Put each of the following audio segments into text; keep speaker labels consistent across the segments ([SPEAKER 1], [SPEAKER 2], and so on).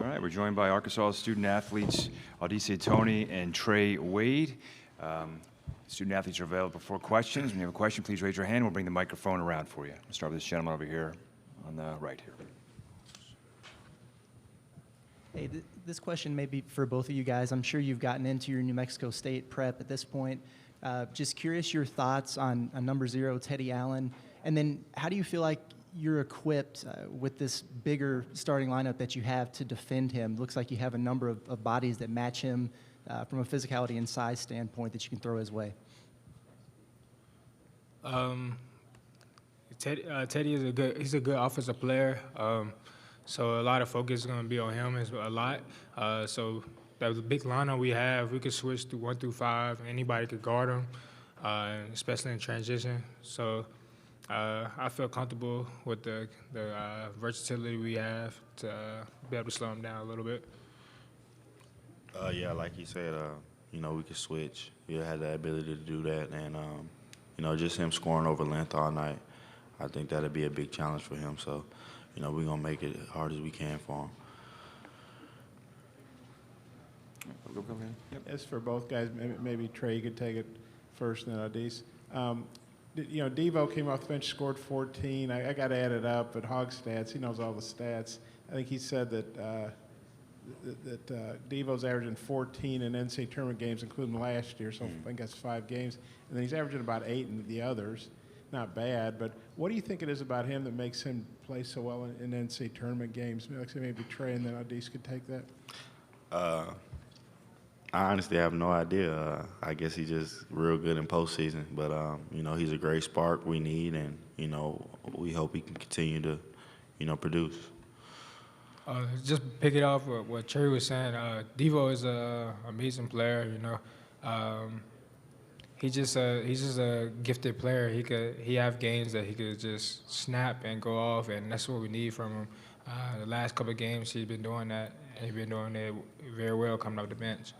[SPEAKER 1] right, we're joined by Arkansas student athletes Toney and Trey Wade. Student athletes are available for questions. When you have a question, please raise your hand. We'll bring the microphone around for you. We'll start with this gentleman over here on the right here.
[SPEAKER 2] Hey, this question may be for both of you guys. I'm sure you've gotten into your New Mexico State prep at this point. Just curious your thoughts on number 0, Teddy Allen, and then how do you feel like you're equipped with this bigger starting lineup that you have to defend him? Looks like you have a number of bodies that match him from a physicality and size standpoint that you can throw his way.
[SPEAKER 3] Teddy is he's a good offensive player. So a lot of focus is going to be on him a lot. So that was a big lineup we have. We could switch to 1 through 5. Anybody could guard him, especially in transition. So I feel comfortable with the versatility we have to be able to slow him down a little bit.
[SPEAKER 4] Yeah, like you said, we could switch. He had the ability to do that, and just him scoring over length all night, I think that'd be a big challenge for him. So, we're gonna make it as hard as we can for him.
[SPEAKER 1] Go ahead. Yep.
[SPEAKER 5] As for both guys, maybe Trey could take it first, and then Adis. Devo came off the bench, scored 14. I got to add it up, but Hog Stats, he knows all the stats. I think he said that Devo's averaging 14 in NCAA Tournament games, including last year, so I think that's 5 games. And then he's averaging about 8 in the others. Not bad, but what do you think it is about him that makes him play so well in NCAA Tournament games? Maybe Trey and then Adis could take that.
[SPEAKER 4] I honestly have no idea. I guess he's just real good in postseason. But, he's a great spark we need, and, we hope he can continue to, produce.
[SPEAKER 3] Just pick it off what Trey was saying. Devo is an amazing player, He's just a gifted player. He have games that he could just snap and go off, and that's what we need from him. The last couple of games, he's been doing that, and he's been doing it very well coming off the bench.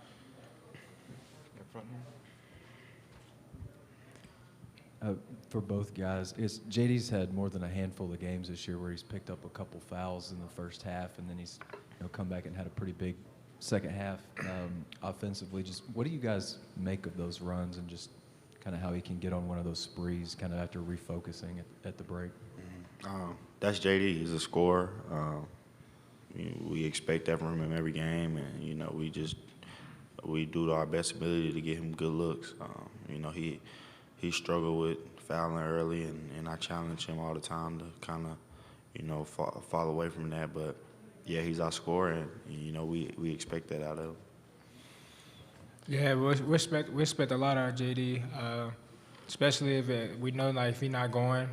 [SPEAKER 6] For both guys, JD's had more than a handful of games this year where he's picked up a couple fouls in the first half, and then he's come back and had a pretty big second half offensively. Just what do you guys make of those runs, and just kind of how he can get on one of those sprees kind of after refocusing at the break?
[SPEAKER 4] That's JD. He's a scorer. We expect that from him every game, and we do our best ability to get him good looks. He struggled with fouling early, and I challenge him all the time to kind of fall away from that. But yeah, he's our scorer, and we expect that out of him.
[SPEAKER 3] Yeah, we expect a lot out of JD, especially if we know if he's not going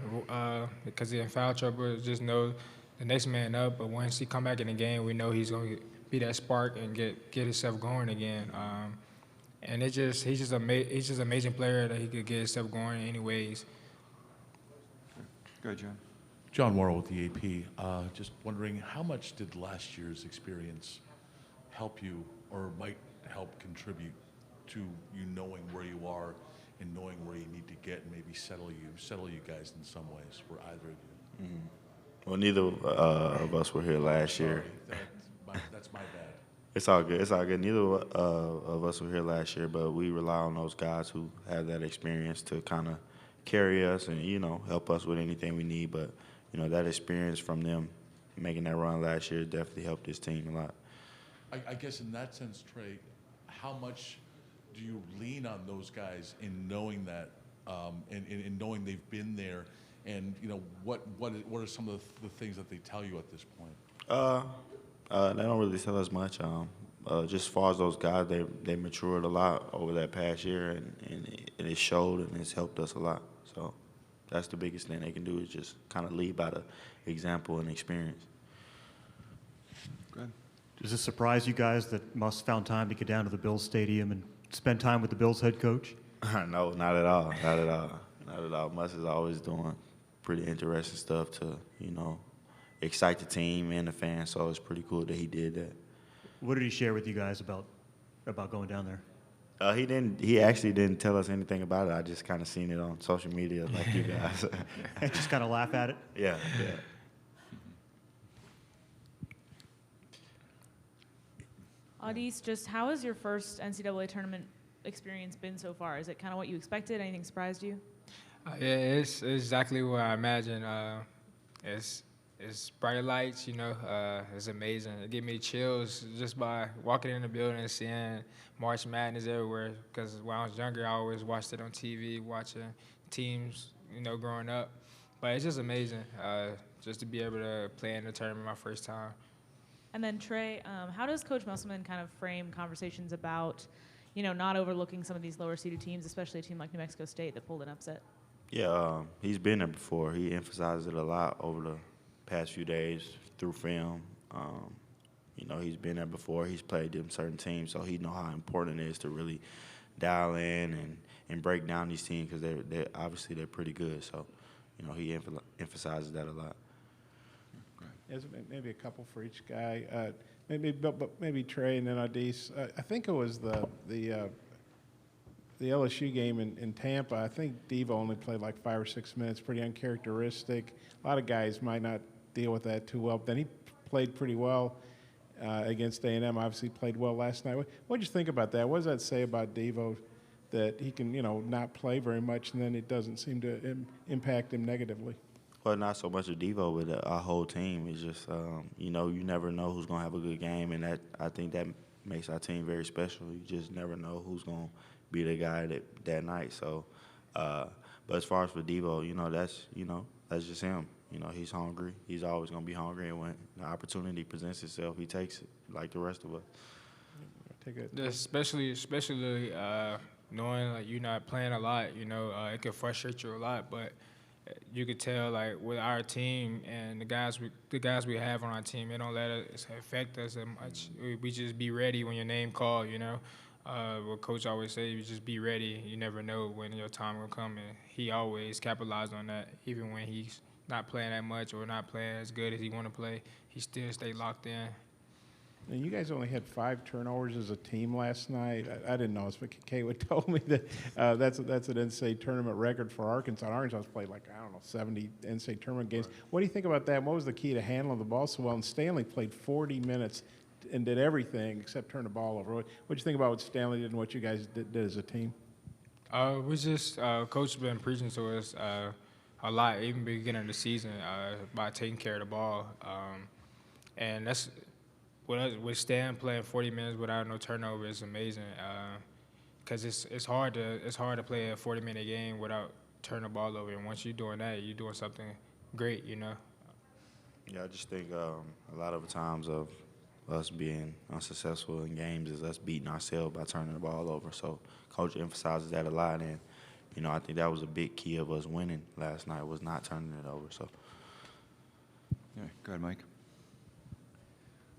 [SPEAKER 3] because he's in foul trouble. Just know the next man up. But once he come back in the game, we know he's going to be that spark and get himself going again. And he's just an amazing player that he could get himself going in any ways.
[SPEAKER 1] Go ahead, John.
[SPEAKER 7] John Worrell with the AP. Just wondering, how much did last year's experience help you or might help contribute to you knowing where you are and knowing where you need to get and maybe settle you guys in some ways for either of you?
[SPEAKER 4] Well, neither of us were here last year.
[SPEAKER 7] That's my bad.
[SPEAKER 4] It's all good. It's all good. Neither of us were here last year, but we rely on those guys who have that experience to kind of carry us and, help us with anything we need. But, that experience from them making that run last year definitely helped this team a lot.
[SPEAKER 7] I guess in that sense, Trey, how much do you lean on those guys in knowing that and in knowing they've been there? And, what are some of the things that they tell you at this point?
[SPEAKER 4] They don't really tell us much. Just as far as those guys, they matured a lot over that past year, and it showed, and it's helped us a lot. So that's the biggest thing they can do is just kind of lead by the example and experience.
[SPEAKER 1] Go ahead.
[SPEAKER 8] Does this surprise you guys that Muss found time to get down to the Bills Stadium and spend time with the Bills head coach?
[SPEAKER 4] No, not at all. Not at all. Not at all. Muss is always doing pretty interesting stuff to, excite the team and the fans, so it's pretty cool that he did that.
[SPEAKER 8] What did he share with you guys about going down there?
[SPEAKER 4] He actually didn't tell us anything about it. I just kind of seen it on social media like you guys.
[SPEAKER 8] Just kind of laugh at it?
[SPEAKER 4] Yeah.
[SPEAKER 9] Audis, just how has your first NCAA tournament experience been so far? Is it kind of what you expected? Anything surprised you?
[SPEAKER 3] Yeah, it's exactly what I imagined. It's bright lights, it's amazing. It gave me chills just by walking in the building and seeing March Madness everywhere. Because when I was younger, I always watched it on TV, watching teams, growing up. But it's just amazing just to be able to play in the tournament my first time.
[SPEAKER 9] And then Trey, how does Coach Musselman kind of frame conversations about, not overlooking some of these lower seeded teams, especially a team like New Mexico State that pulled an upset?
[SPEAKER 4] Yeah, he's been there before. He emphasizes it a lot over the past few days through film. He's been there before. He's played them certain teams, so he know how important it is to really dial in and break down these teams because they're obviously they're pretty good. So, he emphasizes that a lot.
[SPEAKER 5] Yes, maybe a couple for each guy. Maybe Trey and then Audis. I think it was the LSU game in Tampa. I think Devo only played like 5 or 6 minutes. Pretty uncharacteristic. A lot of guys might not deal with that too well. But then he played pretty well against A&M. Obviously played well last night. What did you think about that? What does that say about Devo that he can not play very much and then it doesn't seem to impact him negatively?
[SPEAKER 4] Well, not so much of Devo, but our whole team. It's just, you never know who's going to have a good game, and I think that makes our team very special. You just never know who's going to be the guy that night. So, but as far as for Devo, that's just him. He's hungry. He's always going to be hungry, and when the opportunity presents itself, he takes it like the rest of us.
[SPEAKER 5] Take it.
[SPEAKER 3] Especially knowing like you're not playing a lot, it can frustrate you a lot, but you could tell like with our team and the guys we have on our team, it don't let it affect us that much. We just be ready when your name called, what Coach always say, you just be ready. You never know when your time will come, and he always capitalized on that. Even when he's not playing that much or not playing as good as he want to play, he still stay locked in.
[SPEAKER 5] And you guys only had 5 turnovers as a team last night. I didn't know this, but Kaywood told me that that's an NCAA tournament record for Arkansas. Arkansas's played 70 NCAA tournament games. What do you think about that? What was the key to handling the ball so well? And Stanley played 40 minutes and did everything except turn the ball over. What do you think about what Stanley did and what you guys did as a team?
[SPEAKER 3] We just Coach has been preaching to us a lot, even beginning of the season, about taking care of the ball, and that's. With Stan playing 40 minutes without no turnover is amazing, because it's hard to play a 40-minute game without turning the ball over. And once you're doing that, you're doing something great,
[SPEAKER 4] Yeah, I just think a lot of the times of us being unsuccessful in games is us beating ourselves by turning the ball over. So Coach emphasizes that a lot, and I think that was a big key of us winning last night was not turning it over. So.
[SPEAKER 1] Yeah, go ahead, Mike.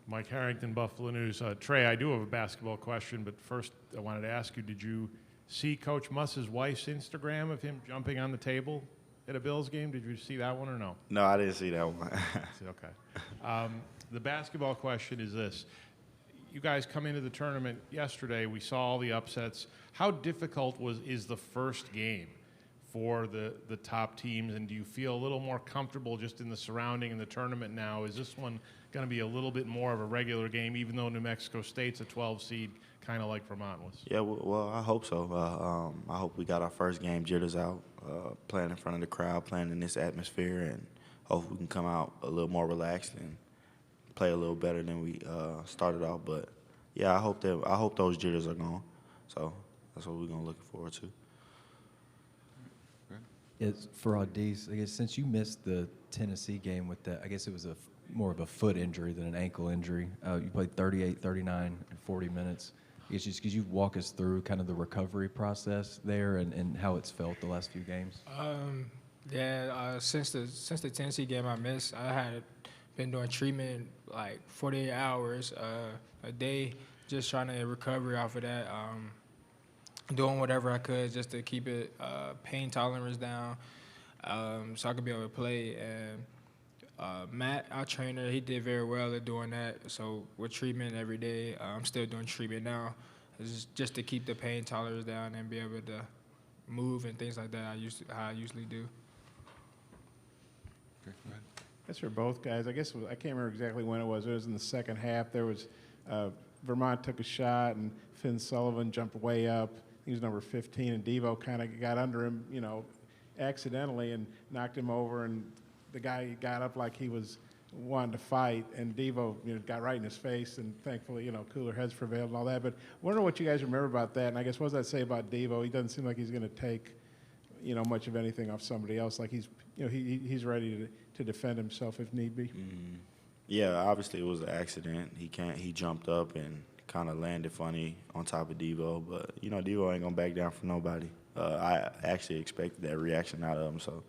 [SPEAKER 10] Mike Harrington, Buffalo News. Trey, I do have a basketball question, but first I wanted to ask you, did you see Coach Muss's wife's Instagram of him jumping on the table at a Bills game? Did you see that one or no?
[SPEAKER 4] No, I didn't see that one.
[SPEAKER 10] Okay. The basketball question is this. You guys come into the tournament yesterday. We saw all the upsets. How difficult is the first game for the top teams, and do you feel a little more comfortable just in the surrounding and the tournament now? Is this one going to be a little bit more of a regular game, even though New Mexico State's a 12 seed, kind of like Vermont was?
[SPEAKER 4] Yeah, well, I hope so. I hope we got our first game jitters out, playing in front of the crowd, playing in this atmosphere, and hope we can come out a little more relaxed and play a little better than we started off. But yeah, I hope those jitters are gone. So that's what we're gonna look forward to.
[SPEAKER 6] It's for Audis, I guess since you missed the Tennessee game with that, I guess it was more of a foot injury than an ankle injury. You played 38, 39, and 40 minutes. It's just because you walk us through kind of the recovery process there and how it's felt the last few games.
[SPEAKER 3] Since the Tennessee game I missed, I had been doing treatment like 48 hours a day, just trying to recover off of that. Doing whatever I could just to keep it pain tolerance down, so I could be able to play. And Matt, our trainer, he did very well at doing that. So with treatment every day, I'm still doing treatment now, it's just to keep the pain tolerance down and be able to move and things like that. How I usually do.
[SPEAKER 1] Okay, go ahead.
[SPEAKER 5] That's for both guys. I guess I can't remember exactly when it was. It was in the second half. There was Vermont took a shot, and Finn Sullivan jumped way up. He was number 15, and Devo kind of got under him, accidentally and knocked him over, and the guy got up like he was wanting to fight, and Devo got right in his face, and thankfully, cooler heads prevailed and all that. But I wonder what you guys remember about that, and I guess what does that say about Devo? He doesn't seem like he's going to take, much of anything off somebody else. Like he's ready to defend himself if need be.
[SPEAKER 4] Mm-hmm. Yeah, obviously it was an accident. He jumped up and kind of landed funny on top of Devo, but Devo ain't gonna back down for nobody. I actually expected that reaction out of him, so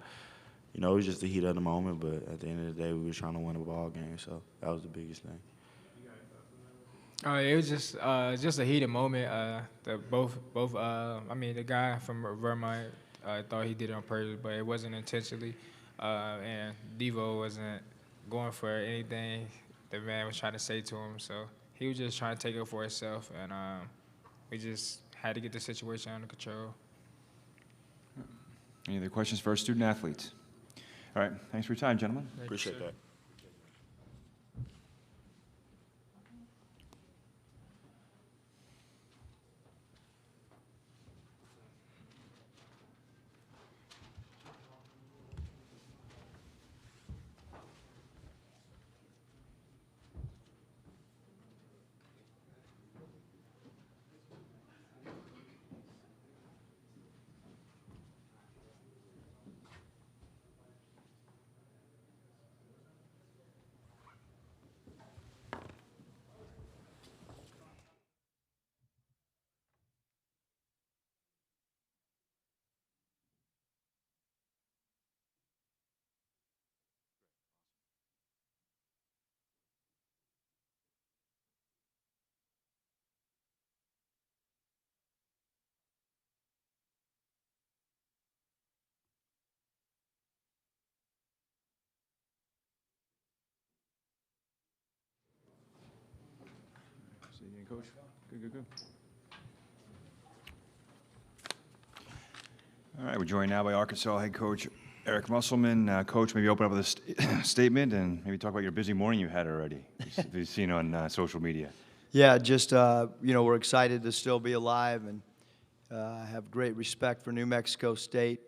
[SPEAKER 4] it was just the heat of the moment. But at the end of the day, we were trying to win a ball game, so that was the biggest thing.
[SPEAKER 3] It was just a heated moment. The guy from Vermont thought he did it on purpose, but it wasn't intentionally. And Devo wasn't going for anything the man was trying to say to him, so he was just trying to take it for himself, and we just had to get the situation under control.
[SPEAKER 1] Any other questions for our student athletes? All right, thanks for your time, gentlemen.
[SPEAKER 4] Appreciate that.
[SPEAKER 1] See you again, Coach. Good. All right, we're joined now by Arkansas head coach Eric Musselman. Coach, maybe open up with a statement and maybe talk about your busy morning you had already. We've seen on social media.
[SPEAKER 11] Yeah, just, we're excited to still be alive and have great respect for New Mexico State.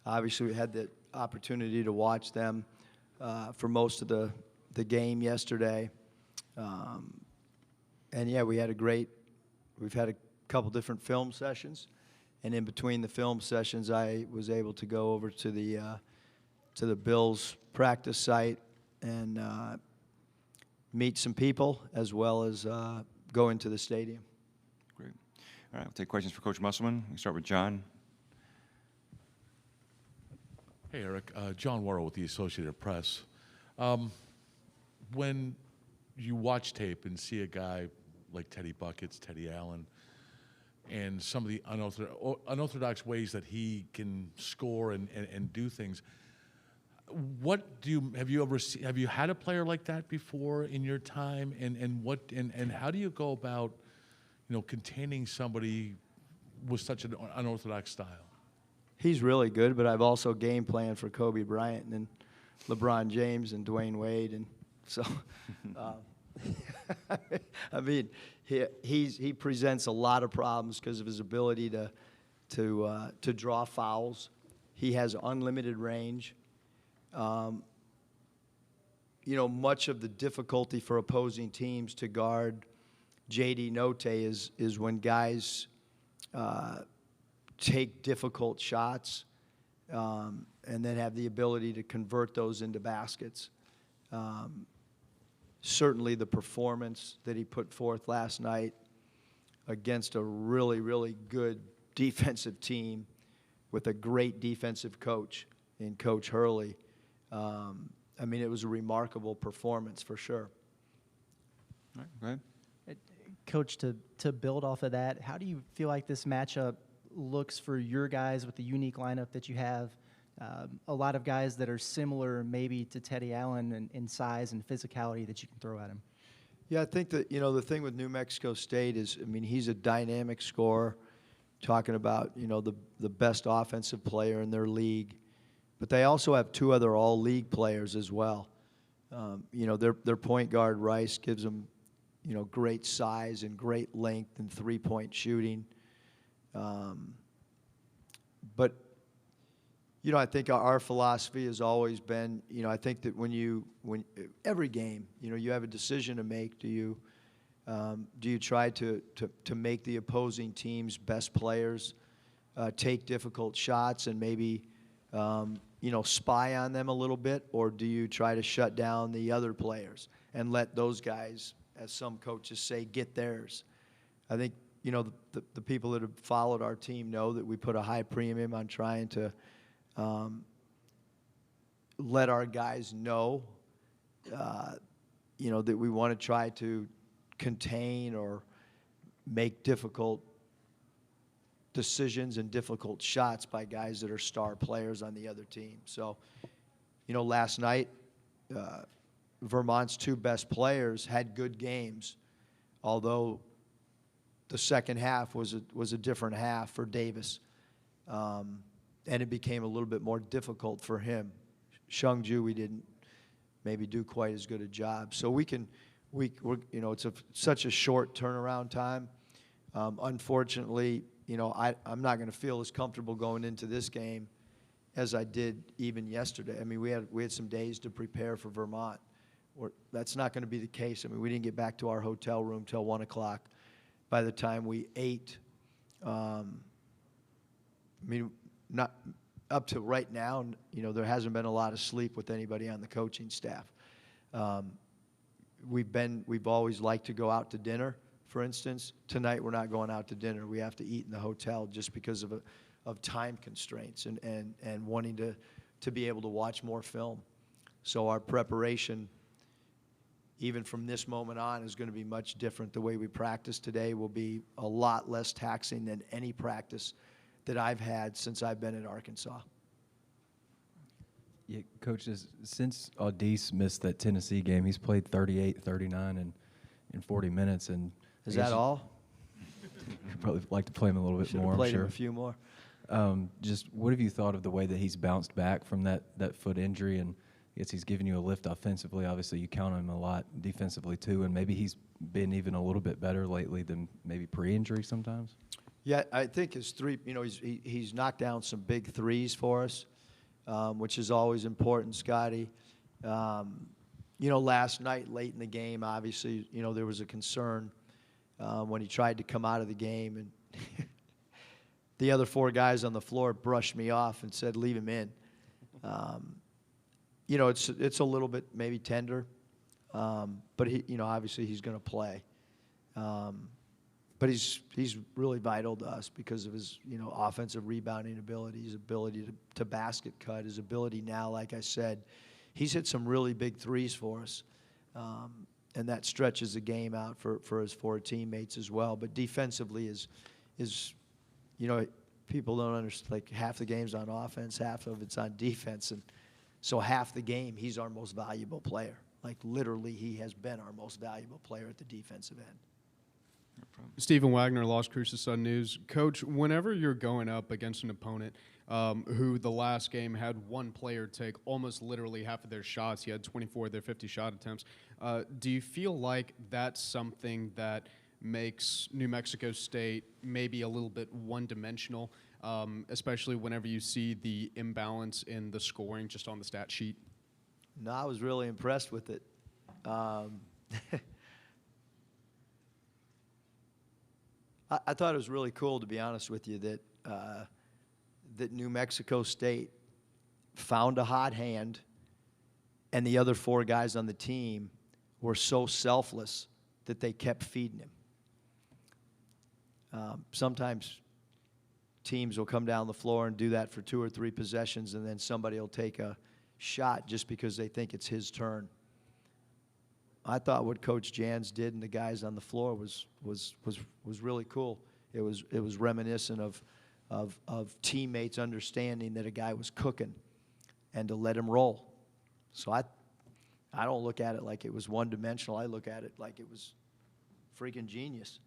[SPEAKER 11] Obviously, we had the opportunity to watch them for most of the game yesterday. And, yeah, we've had a couple different film sessions. And in between the film sessions, I was able to go over to the Bills practice site and meet some people, as well as go into the stadium.
[SPEAKER 1] Great. All right, we'll take questions for Coach Musselman. We can start with John.
[SPEAKER 7] Hey, Eric. John Worrell with the Associated Press. When you watch tape and see a guy like Teddy Buckets, Teddy Allen, and some of the unorthodox ways that he can score and do things, have you had a player like that before in your time, and how do you go about containing somebody with such an unorthodox style?
[SPEAKER 11] He's really good, but I've also game planned for Kobe Bryant and LeBron James and Dwayne Wade, and so I mean, he presents a lot of problems because of his ability to draw fouls. He has unlimited range. Much of the difficulty for opposing teams to guard J.D. Note is when guys take difficult shots and then have the ability to convert those into baskets. Certainly the performance that he put forth last night against a really, really good defensive team with a great defensive coach in Coach Hurley. I mean, it was a remarkable performance for sure.
[SPEAKER 1] All right, go ahead.
[SPEAKER 2] Coach, to build off of that, how do you feel like this matchup looks for your guys with the unique lineup that you have? A lot of guys that are similar maybe to Teddy Allen in size and physicality that you can throw at him.
[SPEAKER 11] Yeah, I think that, the thing with New Mexico State is, I mean, he's a dynamic scorer, talking about, the best offensive player in their league. But they also have two other all-league players as well. Their point guard, Rice, gives them, great size and great length and three-point shooting. But I think our philosophy has always been, I think that when every game, you have a decision to make. Do you try to make the opposing team's best players take difficult shots and maybe, spy on them a little bit, or do you try to shut down the other players and let those guys, as some coaches say, get theirs? I think, the people that have followed our team know that we put a high premium on trying to let our guys know, that we want to try to contain or make difficult decisions and difficult shots by guys that are star players on the other team. So, last night, Vermont's two best players had good games, although the second half was a different half for Davis. And it became a little bit more difficult for him. Shungju, we didn't maybe do quite as good a job. So it's such a short turnaround time. Unfortunately, I'm not going to feel as comfortable going into this game as I did even yesterday. I mean, we had some days to prepare for Vermont. That's not going to be the case. I mean, we didn't get back to our hotel room till 1 o'clock. By the time we ate, not up to right now, there hasn't been a lot of sleep with anybody on the coaching staff. We've always liked to go out to dinner, for instance. Tonight we're not going out to dinner. We have to eat in the hotel just because of time constraints and wanting to be able to watch more film. So our preparation, even from this moment on, is going to be much different. The way we practice today will be a lot less taxing than any practice that I've had since I've been at Arkansas.
[SPEAKER 6] Yeah, Coach, since Audice missed that Tennessee game, he's played 38, 39, in 40 minutes. And
[SPEAKER 11] is that all?
[SPEAKER 6] You'd probably like to play him a little bit more, I'm
[SPEAKER 11] played
[SPEAKER 6] sure.
[SPEAKER 11] him a few more.
[SPEAKER 6] Just what have you thought of the way that he's bounced back from that foot injury? And I guess he's given you a lift offensively. Obviously, you count on him a lot defensively, too. And maybe he's been even a little bit better lately than maybe pre-injury sometimes.
[SPEAKER 11] Yeah, I think his three, he's knocked down some big threes for us, which is always important, Scotty. Last night, late in the game, obviously, there was a concern when he tried to come out of the game. And the other four guys on the floor brushed me off and said, leave him in. It's a little bit maybe tender, but obviously he's going to play. But he's really vital to us because of his offensive rebounding ability, his ability to basket cut, his ability now, like I said, he's hit some really big threes for us, and that stretches the game out for his four teammates as well. But defensively is people don't understand, like half the game's on offense, half of it's on defense, and so half the game he's our most valuable player. Like literally, he has been our most valuable player at the defensive end.
[SPEAKER 12] Stephen Wagner, Las Cruces Sun News. Coach, whenever you're going up against an opponent who the last game had one player take almost literally half of their shots, he had 24 of their 50 shot attempts, do you feel like that's something that makes New Mexico State maybe a little bit one-dimensional, especially whenever you see the imbalance in the scoring just on the stat sheet?
[SPEAKER 11] No, I was really impressed with it. I thought it was really cool, to be honest with you, that New Mexico State found a hot hand, and the other four guys on the team were so selfless that they kept feeding him. Sometimes teams will come down the floor and do that for 2 or 3 possessions, and then somebody will take a shot just because they think it's his turn. I thought what Coach Jans did and the guys on the floor was really cool. It was reminiscent of teammates understanding that a guy was cooking and to let him roll. So I don't look at it like it was one-dimensional. I look at it like it was freaking genius,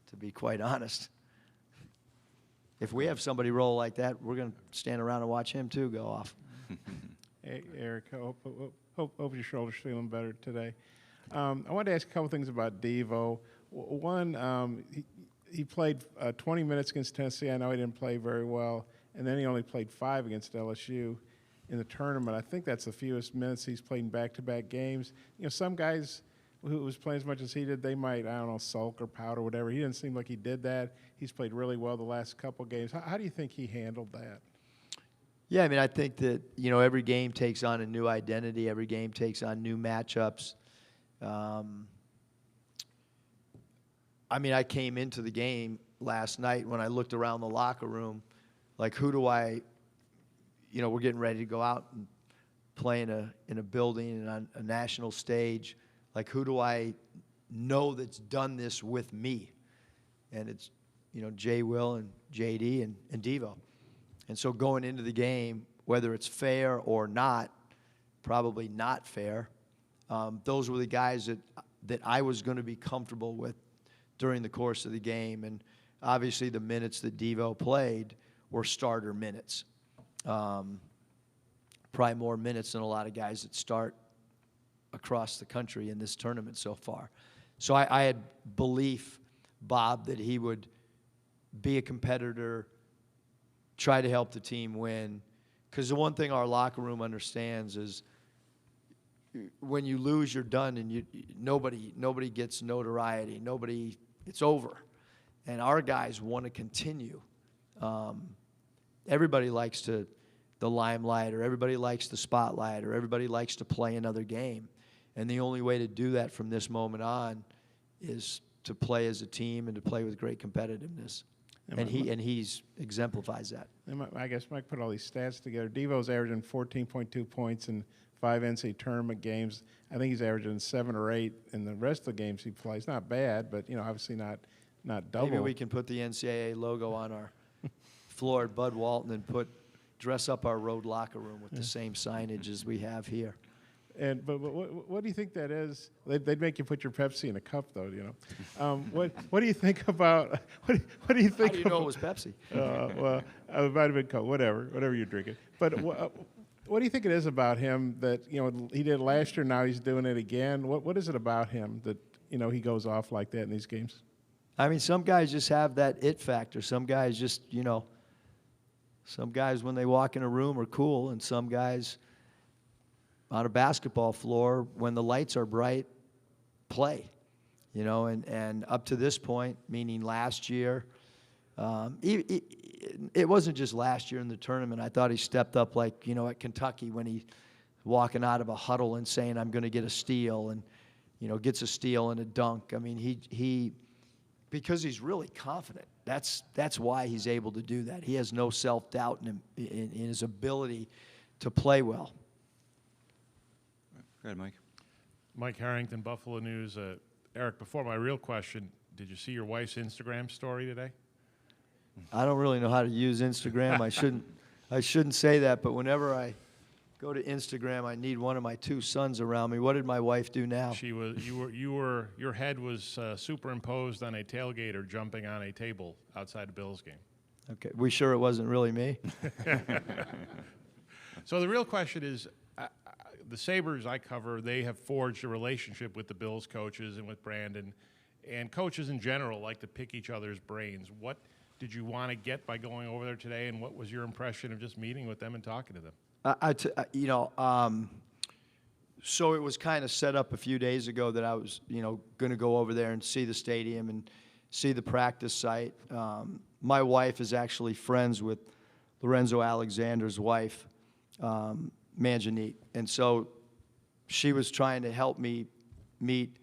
[SPEAKER 11] to be quite honest. If we have somebody roll like that, we're going to stand around and watch him too go off.
[SPEAKER 5] Hey, Eric, hope your shoulder's feeling better today. I wanted to ask a couple things about Devo. One, he played 20 minutes against Tennessee. I know he didn't play very well, and then he only played 5 against LSU in the tournament. I think that's the fewest minutes he's played in back-to-back games. You know, some guys who was playing as much as he did, they might, I don't know, sulk or pout or whatever. He didn't seem like he did that. He's played really well the last couple games. How do you think he handled that?
[SPEAKER 11] Yeah, I mean, I think that, you know, every game takes on a new identity. Every game takes on new matchups. I mean, I came into the game last night when I looked around the locker room, like, who do I, you know, we're getting ready to go out and play in a building and on a national stage. Like, who do I know that's done this with me? And it's, you know, Jay Will and JD and Devo. And so going into the game, whether it's fair or not, probably not fair, those were the guys that I was going to be comfortable with during the course of the game. And obviously the minutes that Devo played were starter minutes. Probably more minutes than a lot of guys that start across the country in this tournament so far. So I had belief, Bob, that he would be a competitor, try to help the team win. Because the one thing our locker room understands is when you lose, you're done, and nobody gets notoriety. It's over. And our guys want to continue. Everybody likes the limelight, or everybody likes the spotlight, or everybody likes to play another game. And the only way to do that from this moment on is to play as a team and to play with great competitiveness. And he's exemplifies that.
[SPEAKER 5] I guess Mike put all these stats together. Devo's averaging 14.2 points in 5 NCAA tournament games. I think he's averaging 7 or 8 in the rest of the games he plays. Not bad, but, you know, obviously not double.
[SPEAKER 11] Maybe we can put the NCAA logo on our floor at Bud Walton and dress up our road locker room with the same signage as we have here.
[SPEAKER 5] But what do you think that is? They'd make you put your Pepsi in a cup, though. You know, what do you think about? What do you think?
[SPEAKER 11] How do you know it was Pepsi?
[SPEAKER 5] Well, it might have been Coke. Whatever you're drinking. But what do you think it is about him that, you know, he did last year? Now he's doing it again. What is it about him that, you know, he goes off like that in these games?
[SPEAKER 11] I mean, some guys just have that it factor. Some guys just, you know, some guys when they walk in a room are cool, and some guys on a basketball floor, when the lights are bright, play, you know, and up to this point, meaning last year, it wasn't just last year in the tournament. I thought he stepped up, like, you know, at Kentucky when he walking out of a huddle and saying, I'm going to get a steal, and, you know, gets a steal and a dunk. I mean, he because he's really confident. That's why he's able to do that. He has no self-doubt in his ability to play well.
[SPEAKER 1] Go ahead, Mike.
[SPEAKER 10] Mike Harrington, Buffalo News. Eric, before my real question, did you see your wife's Instagram story today?
[SPEAKER 11] I don't really know how to use Instagram. I shouldn't say that, but whenever I go to Instagram, I need one of my 2 sons around me. What did my wife do now?
[SPEAKER 10] Your head was superimposed on a tailgater jumping on a table outside a Bills game.
[SPEAKER 11] Okay, we sure it wasn't really me?
[SPEAKER 10] So the real question is, the Sabres I cover, they have forged a relationship with the Bills coaches and with Brandon, and coaches in general like to pick each other's brains. What did you want to get by going over there today, and what was your impression of just meeting with them and talking to them?
[SPEAKER 11] So it was kind of set up a few days ago that I was, you know, going to go over there and see the stadium and see the practice site. My wife is actually friends with Lorenzo Alexander's wife, Manjanit. And so she was trying to help me meet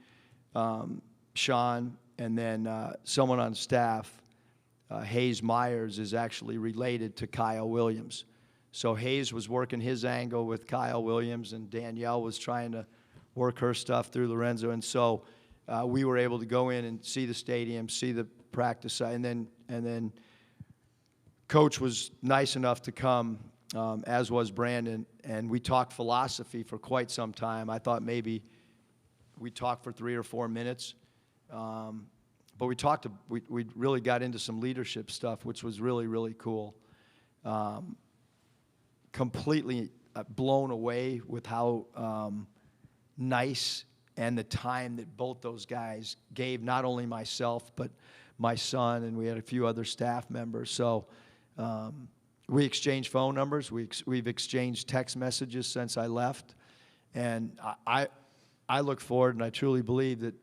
[SPEAKER 11] Sean, and then someone on staff, Hayes Myers, is actually related to Kyle Williams. So Hayes was working his angle with Kyle Williams, and Danielle was trying to work her stuff through Lorenzo. And so we were able to go in and see the stadium, see the practice site, and then Coach was nice enough to come, as was Brandon, and we talked philosophy for quite some time. I thought maybe we talked for 3 or 4 minutes, but we really got into some leadership stuff, which was really, really cool. Completely blown away with how nice and the time that both those guys gave, not only myself, but my son, and we had a few other staff members. So we exchanged phone numbers. We've exchanged text messages since I left. And I look forward, and I truly believe that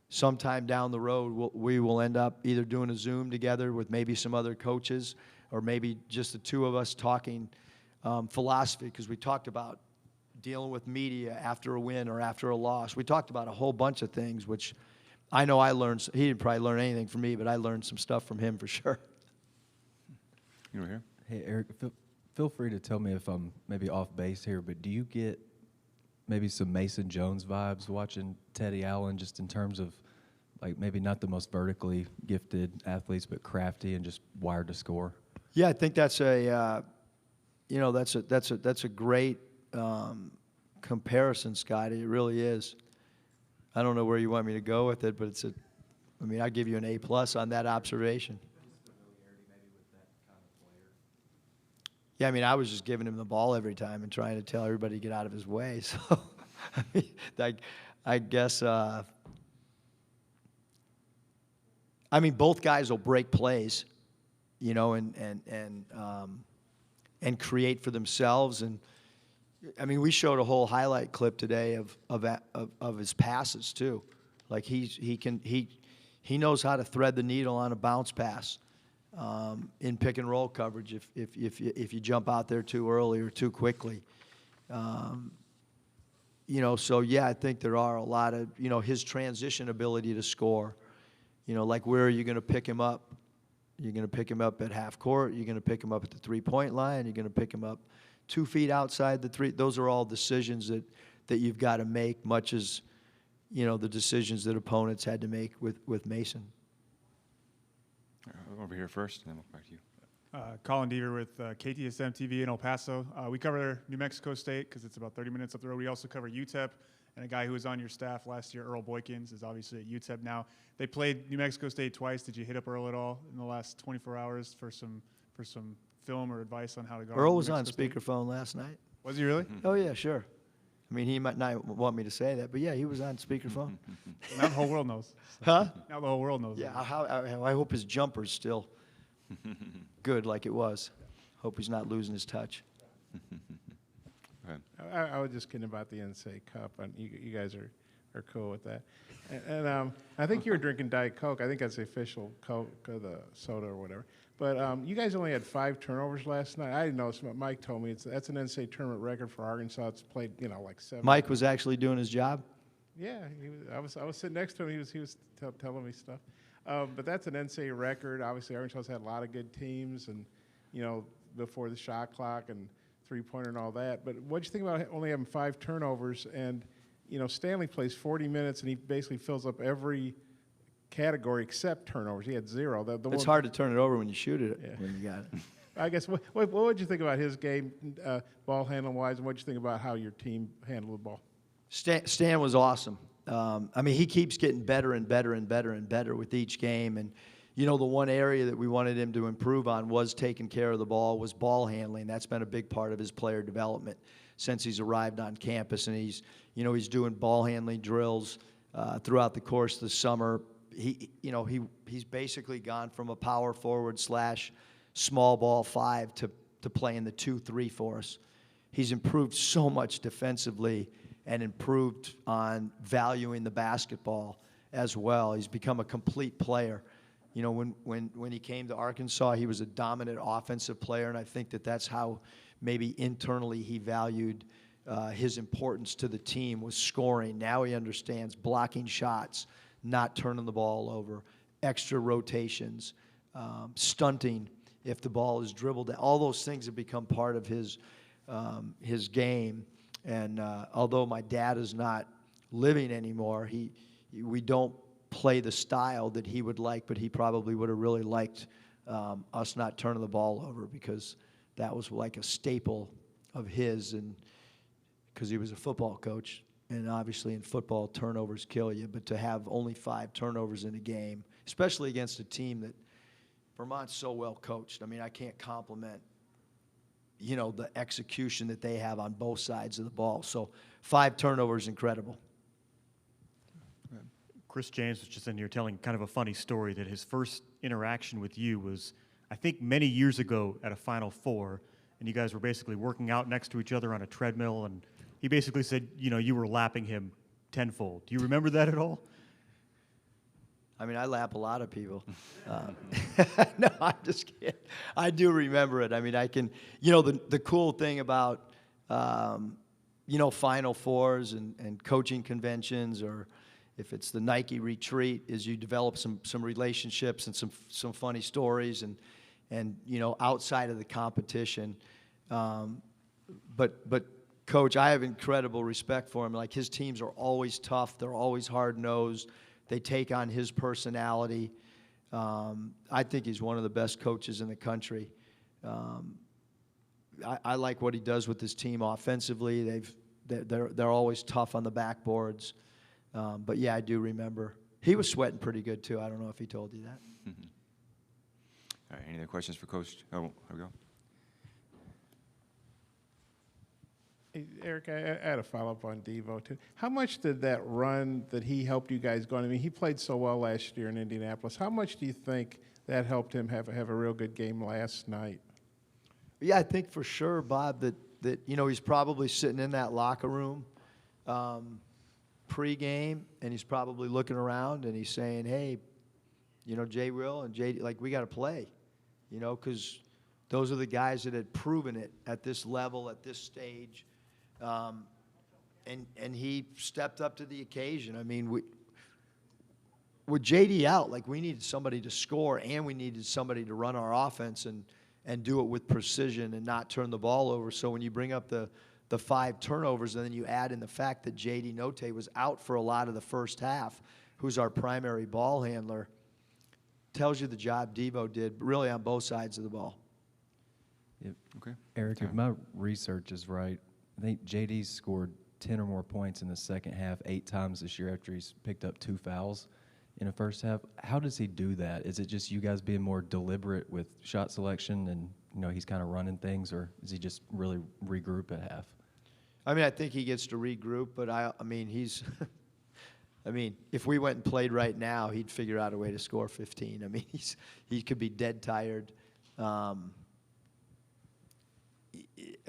[SPEAKER 11] sometime down the road, we will end up either doing a Zoom together with maybe some other coaches, or maybe just the two of us talking philosophy, because we talked about dealing with media after a win or after a loss. We talked about a whole bunch of things, which I know I learned. He didn't probably learn anything from me, but I learned some stuff from him for sure.
[SPEAKER 1] You were here?
[SPEAKER 6] Hey, Eric, feel free to tell me if I'm maybe off base here, but do you get maybe some Mason Jones vibes watching Teddy Allen, just in terms of, like, maybe not the most vertically gifted athletes, but crafty and just wired to score?
[SPEAKER 11] Yeah, I think that's that's a great comparison, Scotty. It really is. I don't know where you want me to go with it, but I give you an A+ on that observation. Yeah, I was just giving him the ball every time and trying to tell everybody to get out of his way. So, I guess, both guys will break plays, and create for themselves. And we showed a whole highlight clip today of his passes too. Like he knows how to thread the needle on a bounce pass. In pick and roll coverage, if you jump out there too early or too quickly, So yeah, I think there are a lot of his transition ability to score. Like, where are you going to pick him up? You're going to pick him up at half court. You're going to pick him up at the 3-point line. You're going to pick him up 2 feet outside the three. Those are all decisions that you've got to make, much as the decisions that opponents had to make with Mason.
[SPEAKER 1] Over here first, and then we'll back to you.
[SPEAKER 13] Colin Deaver with KTSM TV in El Paso. We cover New Mexico State because it's about 30 minutes up the road. We also cover UTEP, and a guy who was on your staff last year, Earl Boykins, is obviously at UTEP now. They played New Mexico State twice. Did you hit up Earl at all in the last 24 hours for some film or advice on how to guard?
[SPEAKER 11] Earl was on speakerphone last night.
[SPEAKER 13] Was he really?
[SPEAKER 11] Oh yeah, sure. He might not want me to say that, but yeah, he was on speakerphone.
[SPEAKER 13] Now the whole world knows.
[SPEAKER 11] Huh?
[SPEAKER 13] Now the whole world knows.
[SPEAKER 11] Yeah, I hope his jumper's still good like it was. Hope he's not losing his touch.
[SPEAKER 5] I was just kidding about the NCAA Cup, and you guys are cool with that. And I think you were drinking Diet Coke. I think that's the official Coke or the soda or whatever. But you guys only had 5 turnovers last night. I didn't know. Mike told me that's an NCAA tournament record for Arkansas. It's played, like 7.
[SPEAKER 11] Mike was actually doing his job.
[SPEAKER 5] Yeah, I was sitting next to him. He was telling me stuff. But that's an NCAA record. Obviously, Arkansas's had a lot of good teams, and before the shot clock and 3-pointer and all that. But what do you think about only having 5 turnovers? And Stanley plays 40 minutes, and he basically fills up every category except turnovers. He had 0.
[SPEAKER 11] It's hard to turn it over when you shoot it. Yeah. When you got it.
[SPEAKER 5] I guess. What would you think about his game, ball handling wise, and what did you think about how your team handled the ball?
[SPEAKER 11] Stan was awesome. He keeps getting better and better and better and better with each game. And the one area that we wanted him to improve on was taking care of the ball, was ball handling. That's been a big part of his player development since he's arrived on campus. And he's doing ball handling drills throughout the course of the summer. He's basically gone from a power forward / small ball 5 to playing the 2-3 for us. He's improved so much defensively and improved on valuing the basketball as well. He's become a complete player. When he came to Arkansas, he was a dominant offensive player, and I think that's how maybe internally he valued his importance to the team, was scoring. Now he understands blocking shots, not turning the ball over, extra rotations, stunting if the ball is dribbled. All those things have become part of his game. And although my dad is not living anymore, we don't play the style that he would like, but he probably would have really liked us not turning the ball over, because that was like a staple of his, and because he was a football coach. And obviously in football, turnovers kill you. But to have only 5 turnovers in a game, especially against a team that Vermont's so well coached. I can't compliment, the execution that they have on both sides of the ball. So 5 turnovers, incredible.
[SPEAKER 8] Chris James was just in here telling kind of a funny story that his first interaction with you was, I think, many years ago at a Final Four, and you guys were basically working out next to each other on a treadmill, and he basically said, you were lapping him tenfold. Do you remember that at all?
[SPEAKER 11] I mean, I lap a lot of people. No, I'm just kidding. I do remember it. I mean, I can, the cool thing about, Final Fours and coaching conventions, or if it's the Nike retreat, is you develop some relationships and some funny stories and outside of the competition. But Coach, I have incredible respect for him. Like, his teams are always tough. They're always hard-nosed. They take on his personality. I think he's one of the best coaches in the country. I like what he does with his team offensively. They're always tough on the backboards. But yeah, I do remember. He was sweating pretty good too. I don't know if he told you that.
[SPEAKER 1] All right, any other questions for Coach? Oh, here we go.
[SPEAKER 5] Hey, Eric, I had a follow-up on Devo, too. How much did that run that he helped you guys go on? I mean, he played so well last year in Indianapolis. How much do you think that helped him have a real good game last night?
[SPEAKER 11] Yeah, I think for sure, Bob, that he's probably sitting in that locker room pre-game, and he's probably looking around, and he's saying, hey, J. Will and JD, like, we got to play, because those are the guys that had proven it at this level, at this stage. And he stepped up to the occasion. I mean, with JD out, like, we needed somebody to score, and we needed somebody to run our offense and do it with precision and not turn the ball over. So when you bring up the 5 turnovers, and then you add in the fact that JD Notae was out for a lot of the first half, who's our primary ball handler, tells you the job Devo did really on both sides of the ball.
[SPEAKER 6] Yep. Okay. Eric, if my research is right, I think JD's scored 10 or more points in the second half 8 times this year after he's picked up 2 fouls in the first half. How does he do that? Is it just you guys being more deliberate with shot selection and, he's kind of running things, or does he just really regroup at half?
[SPEAKER 11] I mean, I think he gets to regroup, but I mean, he's I mean, if we went and played right now, he'd figure out a way to score 15. I mean, he could be dead tired.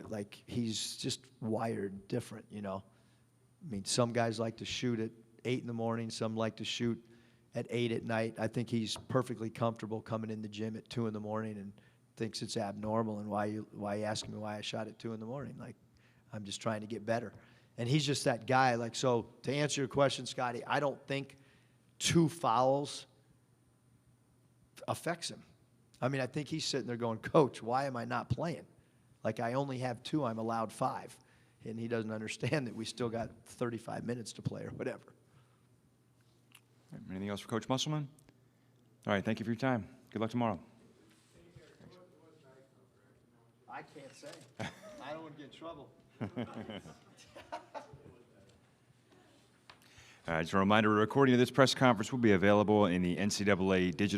[SPEAKER 11] Like, he's just wired different, I mean, some guys like to shoot at 8 in the morning. Some like to shoot at 8 at night. I think he's perfectly comfortable coming in the gym at 2 in the morning and thinks it's abnormal. And why you asking me why I shot at 2 in the morning? Like, I'm just trying to get better. And he's just that guy. Like, so to answer your question, Scotty, I don't think 2 fouls affects him. I mean, I think he's sitting there going, Coach, why am I not playing? Like, I only have 2, I'm allowed 5. And he doesn't understand that we still got 35 minutes to play or whatever.
[SPEAKER 1] Anything else for Coach Musselman? All right, thank you for your time. Good luck tomorrow.
[SPEAKER 11] I can't say. I don't want to get in trouble.
[SPEAKER 1] Just a reminder, a recording of this press conference will be available in the NCAA digital